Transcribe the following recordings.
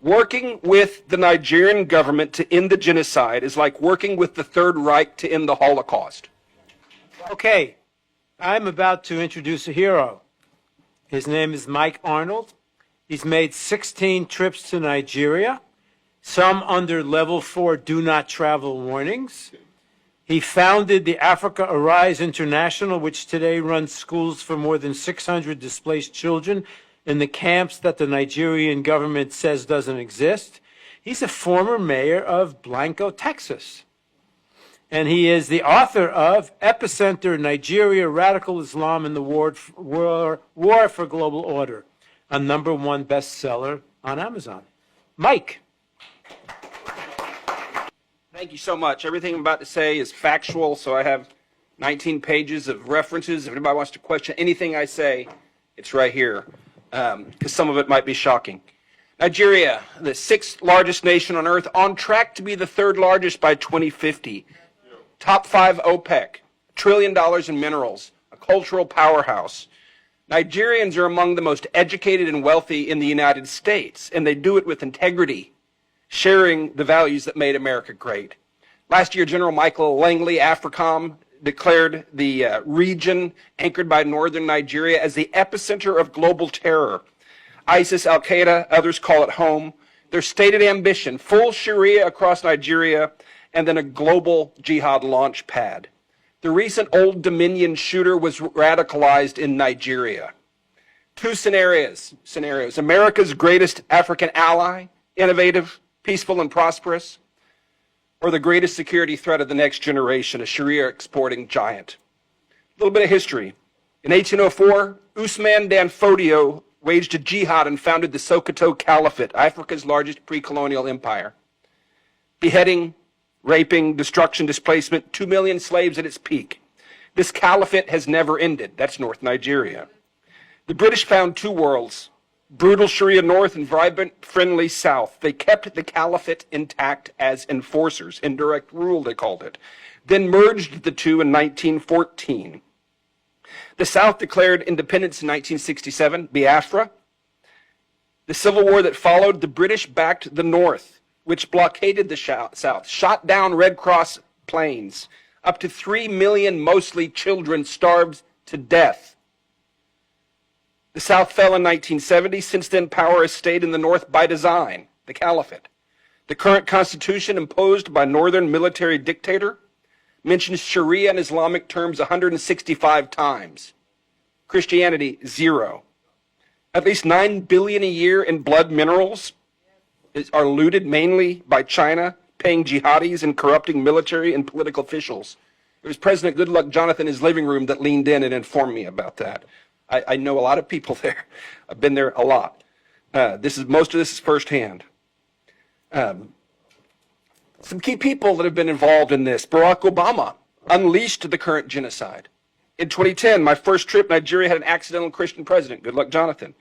Working with the Nigerian government to end the genocide is like working with the Third Reich to end the Holocaust. Okay, I'm about to introduce a hero. His name is Mike Arnold. He's made 16 trips to Nigeria, some under level 4 do not travel warnings. He founded the Africa Arise International, which today runs schools for more than 600 displaced children in the camps that the Nigerian government says doesn't exist. He's a former mayor of Blanco, Texas. And he is the author of Epicenter, Nigeria, Radical Islam and the War for Global Order, a #1 bestseller on Amazon. Mike. Thank you so much. Everything I'm about to say is factual, so I have 19 pages of references. If anybody wants to question anything I say, it's right here, because some of it might be shocking. Nigeria, the 6th largest nation on earth, on track to be the 3rd largest by 2050. Top 5 OPEC, $1 trillion in minerals, a cultural powerhouse. Nigerians are among the most educated and wealthy in the United States, and they do it with integrity, sharing the values that made America great. Last year, General Michael Langley, AFRICOM, declared the region anchored by northern Nigeria as the epicenter of global terror. ISIS, Al-Qaeda, others call it home. Their stated ambition, full Sharia across Nigeria, and then a global jihad launch pad. The recent Old Dominion shooter was radicalized in Nigeria. Two scenarios. America's greatest African ally, innovative, peaceful, and prosperous, or the greatest security threat of the next generation, a Sharia exporting giant. A little bit of history. In 1804, Usman Dan Fodio waged a jihad and founded the Sokoto Caliphate, Africa's largest pre-colonial empire. Beheading, raping, destruction, displacement, 2 million slaves at its peak. This caliphate has never ended. That's North Nigeria. The British found 2 worlds, brutal Sharia North and vibrant, friendly South. They kept the caliphate intact as enforcers, indirect rule they called it, then merged the two in 1914. The South declared independence in 1967, Biafra. The civil war that followed, the British backed the North, which blockaded the South, shot down Red Cross planes. Up to 3 million, mostly children, starved to death. The South fell in 1970. Since then, power has stayed in the North by design, the Caliphate. The current constitution, imposed by Northern military dictator, mentions Sharia in Islamic terms 165 times. Christianity, 0. At least $9 billion a year in blood minerals are looted mainly by China, paying jihadis and corrupting military and political officials. It was President Goodluck Jonathan in his living room that leaned in and informed me about that. I know a lot of people there. I've been there a lot. Most of this is firsthand. Some key people that have been involved in this. Barack Obama unleashed the current genocide. In 2010, my first trip, Nigeria had an accidental Christian president, Goodluck Jonathan.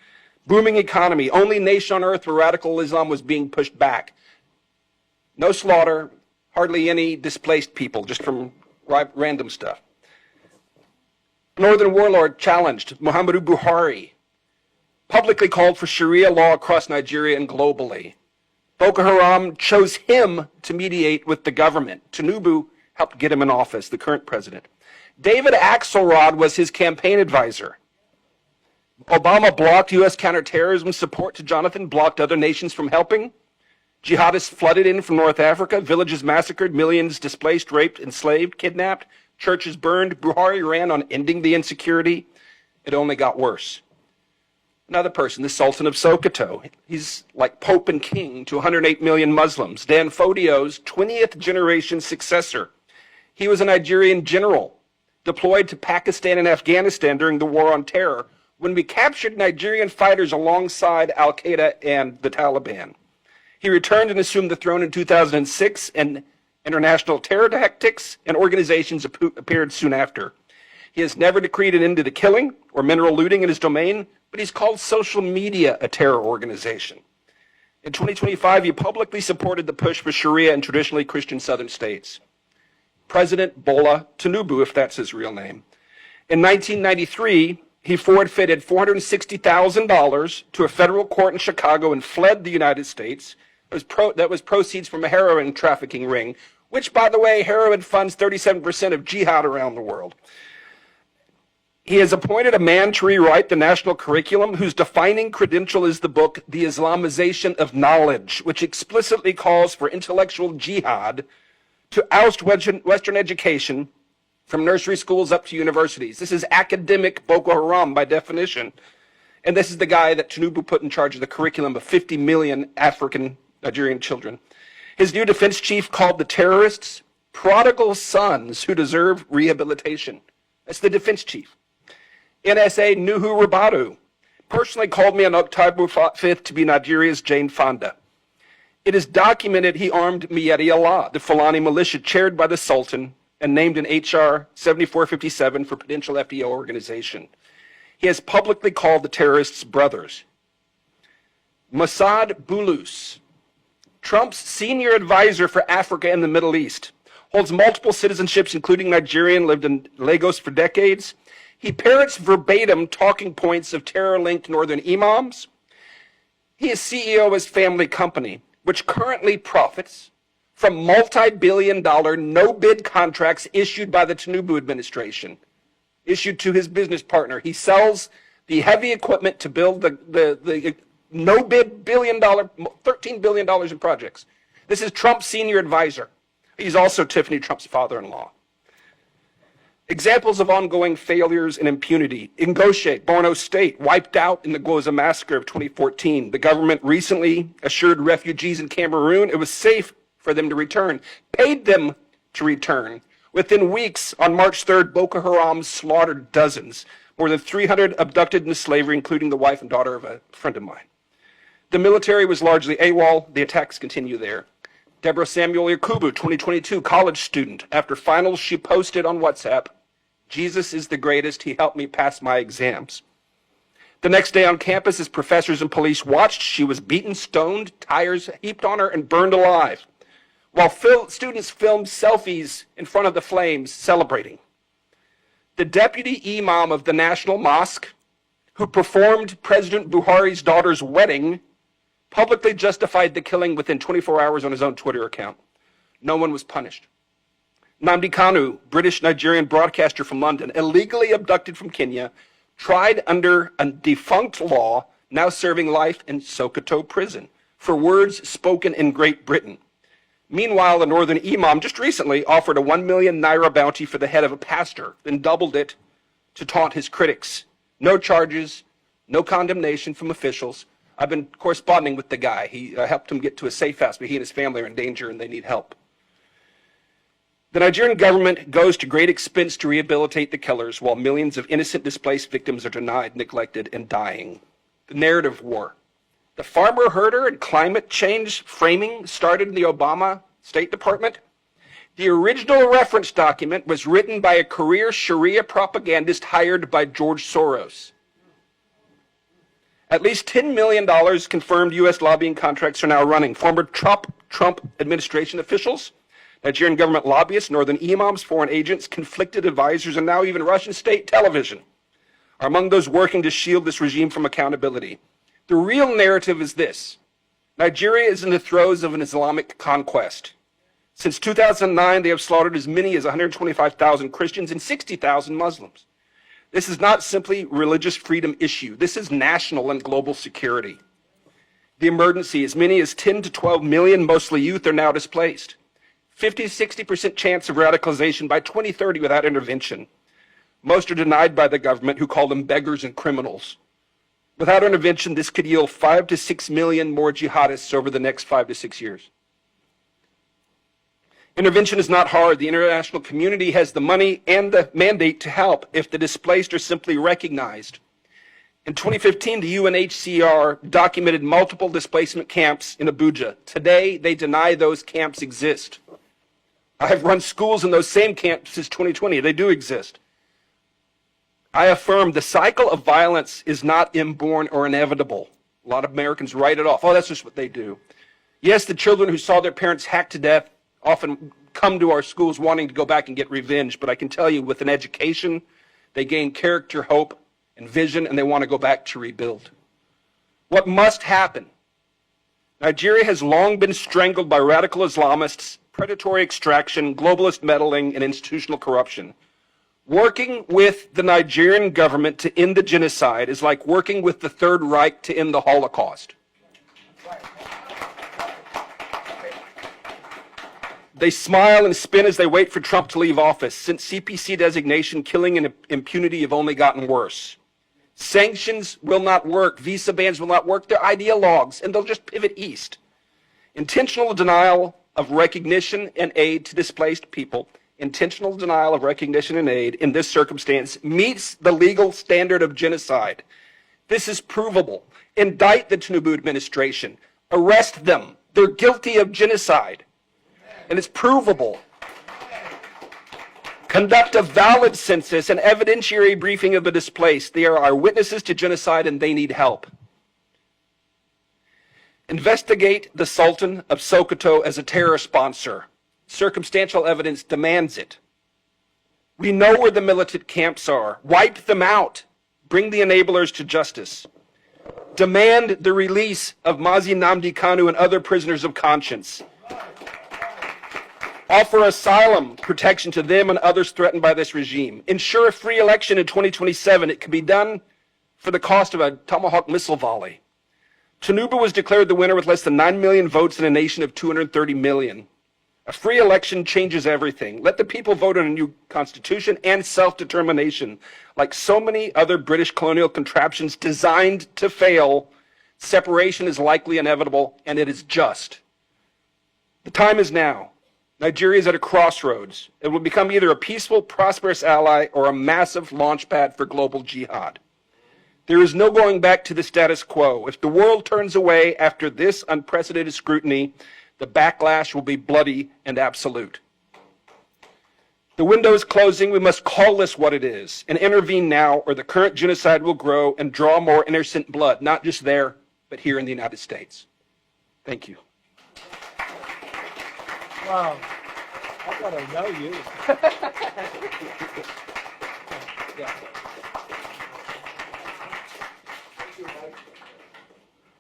Booming economy, only nation on earth where radical Islam was being pushed back. No slaughter, hardly any displaced people, just from random stuff. Northern warlord challenged Muhammadu Buhari, publicly called for Sharia law across Nigeria and globally. Boko Haram chose him to mediate with the government. Tinubu helped get him in office, the current president. David Axelrod was his campaign advisor. Obama blocked U.S. counterterrorism support to Jonathan, blocked other nations from helping. Jihadists flooded in from North Africa, villages massacred, millions displaced, raped, enslaved, kidnapped, churches burned. Buhari ran on ending the insecurity. It only got worse. Another person, the Sultan of Sokoto. He's like Pope and King to 108 million Muslims. Dan Fodio's 20th generation successor. He was a Nigerian general deployed to Pakistan and Afghanistan during the War on Terror when we captured Nigerian fighters alongside Al-Qaeda and the Taliban. He returned and assumed the throne in 2006, and international terror tactics and organizations appeared soon after. He has never decreed an end to the killing or mineral looting in his domain, but he's called social media a terror organization. In 2025, he publicly supported the push for Sharia in traditionally Christian southern states. President Bola Tinubu, if that's his real name. In 1993, he forfeited $460,000 to a federal court in Chicago and fled the United States. That was proceeds from a heroin trafficking ring, which, by the way, heroin funds 37% of jihad around the world. He has appointed a man to rewrite the national curriculum whose defining credential is the book, The Islamization of Knowledge, which explicitly calls for intellectual jihad to oust Western education from nursery schools up to universities. This is academic Boko Haram by definition. And this is the guy that Tinubu put in charge of the curriculum of 50 million African Nigerian children. His new defense chief called the terrorists prodigal sons who deserve rehabilitation. That's the defense chief. NSA Nuhu Ribadu personally called me on October 5th to be Nigeria's Jane Fonda. It is documented he armed Miyeti Allah, the Fulani militia chaired by the Sultan and named in HR 7457 for potential FDO organization. He has publicly called the terrorists brothers. Mossad Bulus, Trump's senior advisor for Africa and the Middle East, holds multiple citizenships, including Nigerian, lived in Lagos for decades. He parrots verbatim talking points of terror-linked northern imams. He is CEO of his family company, which currently profits from multi-billion-dollar no-bid contracts issued by the Tinubu administration, issued to his business partner. He sells the heavy equipment to build the no-bid billion-dollar, $13 billion in projects. This is Trump's senior advisor. He's also Tiffany Trump's father-in-law. Examples of ongoing failures and impunity. Ingoshe, Borno State, wiped out in the Gwoza massacre of 2014. The government recently assured refugees in Cameroon it was safe for them to return, paid them to return. Within weeks, on March 3rd, Boko Haram slaughtered dozens, more than 300 abducted into slavery, including the wife and daughter of a friend of mine. The military was largely AWOL. The attacks continue there. Deborah Samuel Yakubu, 2022, college student. After finals, she posted on WhatsApp, "Jesus is the greatest. He helped me pass my exams." The next day on campus, as professors and police watched, she was beaten, stoned, tires heaped on her, and burned alive, while students filmed selfies in front of the flames celebrating. The deputy imam of the National Mosque, who performed President Buhari's daughter's wedding, publicly justified the killing within 24 hours on his own Twitter account. No one was punished. Nnamdi Kanu, British-Nigerian broadcaster from London, illegally abducted from Kenya, tried under a defunct law, now serving life in Sokoto prison for words spoken in Great Britain. Meanwhile, the northern imam just recently offered a 1 million naira bounty for the head of a pastor, then doubled it to taunt his critics. No charges, no condemnation from officials. I've been corresponding with the guy. He helped him get to a safe house, but he and his family are in danger and they need help. The Nigerian government goes to great expense to rehabilitate the killers, while millions of innocent displaced victims are denied, neglected, and dying. The narrative war. The farmer herder and climate change framing started in the Obama State Department. The original reference document was written by a career Sharia propagandist hired by George Soros. At least $10 million confirmed U.S. lobbying contracts are now running. Former Trump administration officials, Nigerian government lobbyists, northern imams, foreign agents, conflicted advisors, and now even Russian state television are among those working to shield this regime from accountability. The real narrative is this: Nigeria is in the throes of an Islamic conquest. Since 2009, they have slaughtered as many as 125,000 Christians and 60,000 Muslims. This is not simply a religious freedom issue. This is national and global security. The emergency: as many as 10 to 12 million, mostly youth, are now displaced. 50-60% chance of radicalization by 2030 without intervention. Most are denied by the government, who call them beggars and criminals. Without intervention, this could yield 5 to 6 million more jihadists over the next 5 to 6 years. Intervention is not hard. The international community has the money and the mandate to help if the displaced are simply recognized. In 2015, the UNHCR documented multiple displacement camps in Abuja. Today, they deny those camps exist. I have run schools in those same camps since 2020. They do exist. I affirm the cycle of violence is not inborn or inevitable. A lot of Americans write it off. Oh, that's just what they do. Yes, the children who saw their parents hacked to death often come to our schools wanting to go back and get revenge, but I can tell you, with an education, they gain character, hope, and vision, and they want to go back to rebuild. What must happen? Nigeria has long been strangled by radical Islamists, predatory extraction, globalist meddling, and institutional corruption. Working with the Nigerian government to end the genocide is like working with the Third Reich to end the Holocaust. They smile and spin as they wait for Trump to leave office. Since CPC designation, killing and impunity have only gotten worse. Sanctions will not work. Visa bans will not work. They're ideologues, and they'll just pivot east. Intentional denial of recognition and aid to displaced people, intentional denial of recognition and aid in this circumstance meets the legal standard of genocide. This is provable. Indict the Tinubu administration. Arrest them. They're guilty of genocide. And it's provable. Conduct a valid census and evidentiary briefing of the displaced. They are our witnesses to genocide and they need help. Investigate the Sultan of Sokoto as a terror sponsor. Circumstantial evidence demands it. We know where the militant camps are. Wipe them out. Bring the enablers to justice. Demand the release of Mazi Nnamdi Kanu and other prisoners of conscience. Offer asylum protection to them and others threatened by this regime. Ensure a free election in 2027. It can be done for the cost of a Tomahawk missile volley. Tinubu was declared the winner with less than 9 million votes in a nation of 230 million. A free election changes everything. Let the people vote on a new constitution and self-determination. Like so many other British colonial contraptions designed to fail, separation is likely inevitable, and it is just. The time is now. Nigeria is at a crossroads. It will become either a peaceful, prosperous ally or a massive launchpad for global jihad. There is no going back to the status quo. If the world turns away after this unprecedented scrutiny, the backlash will be bloody and absolute. The window is closing. We must call this what it is and intervene now, or the current genocide will grow and draw more innocent blood, not just there, but here in the United States. Thank you. Wow. I gotta know you.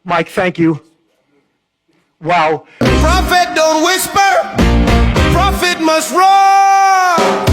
Mike, thank you. Wow. Prophet don't whisper, prophet must roar.